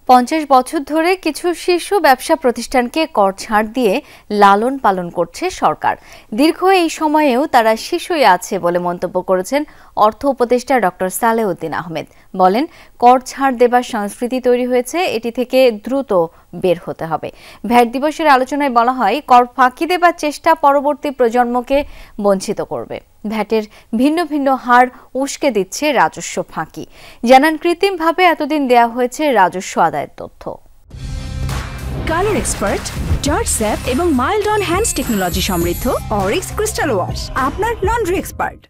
50 বছর ধরে কিছু শীর্ষ ব্যবসা প্রতিষ্ঠানকে কর ছাড় দিয়ে লালন পালন করছে সরকার। দীর্ঘ এই সময়েও তারা শীর্ষই আছে বলে মন্তব্য করেছেন অর্থ উপদেষ্টা ডক্টর সালেউদ্দিন আহমেদ। বলেন, কর ছাড় দেবার সংস্কৃতি তৈরি হয়েছে, এটি থেকে দ্রুত বের হতে হবে। ভ্যাট দিবসের আলোচনায় বলা হয়, কর ফাঁকি দেবার চেষ্টা পরবর্তী প্রজন্মকে বঞ্চিত করবে। ভ্যাটের ভিন্ন ভিন্ন হার উস্কে দিচ্ছে রাজস্ব ফাঁকি। জানান, কৃত্রিমভাবে এতদিন দেয়া হয়েছে রাজস্ব আদায়ের তথ্য। কালার এক্সপার্ট, জর্জ স্যাপ এবং মাইল্ড অন হ্যান্ডস টেকনোলজি সমৃদ্ধ অরিক্স ক্রিস্টাল ওয়াশ আপনার লন্ড্রি এক্সপার্ট।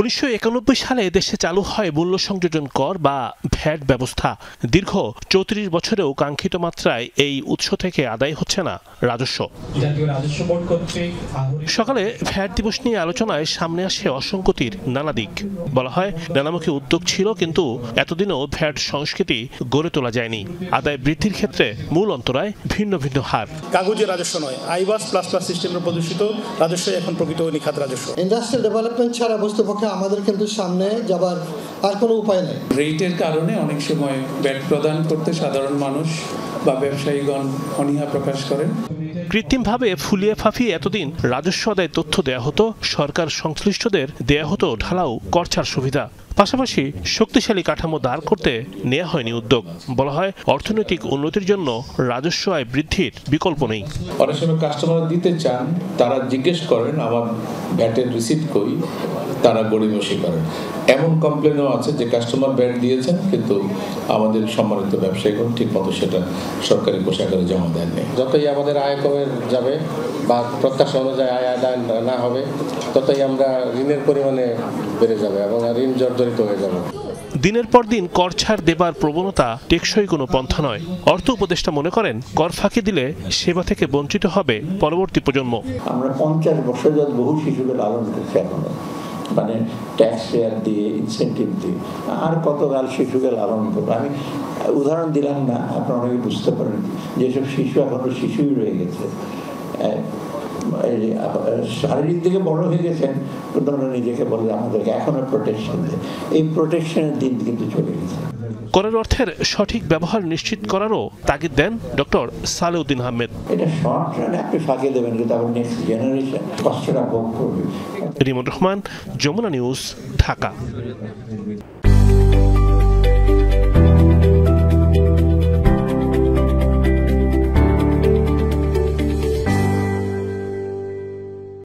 1991 সালে দেশে চালু হয় মূল্য সংযোজন কর বা ভ্যাট ব্যবস্থা। দীর্ঘ 34 বছরেও কাঙ্ক্ষিত মাত্রায় এই উৎস থেকে আদায় হচ্ছে না রাজস্ব। সকালে ভ্যাট দিবস নিয়ে আলোচনায় সামনে আসে অসঙ্গতির নানা দিক। বলা হয়, নানামুখী উদ্যোগ ছিল, কিন্তু এতদিনও ভ্যাট সংস্কৃতি গড়ে তোলা যায়নি। আদায় বৃদ্ধির ক্ষেত্রে মূল অন্তরায় ভিন্ন ভিন্ন হার। কাগজে রাজস্ব নয়, আইবাস প্লাস প্লাস সিস্টেমে প্রদর্শিত রাজস্ব এখন প্রকৃত নিখাত রাজস্ব। ইন্ডাস্ট্রিয়াল ডেভেলপমেন্ট ছাড়া বস্তুপক্ষে আমাদের কিন্তু সামনে যাবার আর কোনো উপায় নেই। রেটের কারণে অনেক সময় ভ্যাট প্রদান করতে সাধারণ মানুষ বা ব্যবসায়ীগণ অনীহা প্রকাশ করেন। কৃত্রিমভাবে ফুলিয়ে ফাঁপিয়ে এতদিন রাজস্ব আদায় তথ্য দেয়া হতো, সরকার সংশ্লিষ্টদের দেয়া হতো ঢালাও করছাড় সুবিধা। পাশাপাশি শক্তিশালী কাঠামো দাঁড় করতে নেওয়া হয়নি উদ্যোগ। বলা হয়, অর্থনৈতিক উন্নতির জন্য রাজস্ব আয় বৃদ্ধির বিকল্প নেই। অনেক সময় কাস্টমার দিতে চান, তারা জিজ্ঞেস করেন আমার ভ্যাটের রিসিপ্ট কই, তারা গড়িমসি করেন। এমন কমপ্লেনও আছে যে কাস্টমার ভ্যাট দিয়েছেন, কিন্তু আমাদের সম্মানিত ব্যবসায়ীগণ ঠিক মতো সেটা সরকারি কোষাগারে জমা দেননি। যতই আমাদের আয় কমে যাবে বা প্রত্যাশা অনুযায়ী আয় আদায় না হবে, ততই আমরা ঋণের পরিমাণে বেড়ে যাবে এবং ঋণ জর্জরিত হয়ে যাবে। দিনের পর দিন কর ছাড় দেবার প্রবণতা টেকসই কোনো পন্থা নয়। অর্থ উপদেষ্টা মনে করেন, কর ফাঁকি দিলে সেবা থেকে বঞ্চিত হবে পরবর্তী প্রজন্ম। আমরা 50 বছর যাবত বহু শিশুকে লালন করছি, এখনো মানে ট্যাক্স শেয়ার দিয়ে, ইনসেন্টিভ দিয়ে আর কতকাল শিশুকে লালন করবো। আমি উদাহরণ দিলাম না, আপনারা অনেকে বুঝতে পারেন যেসব শিশু এখনো শিশুই রয়ে গেছে, শারীরিক দিকে বড় হয়ে গেছেন, কিন্তু আমরা নিজেকে বলে আমাদেরকে এখনো প্রোটেকশন দেয়। এই প্রোটেকশনের দিন কিন্তু চলে গেছে। করের অর্থের সঠিক ব্যবহার নিশ্চিত করারও তাগিদ দেন ডক্টর সালেউদ্দিন আহমেদ। এটা শর্ট রানে আপনি ফাঁকি দেবেন, কিন্তু আবার নেক্সট জেনারেশন কষ্টটা ভোগ করবে। রিমন রহমান, যমুনা নিউজ, ঢাকা।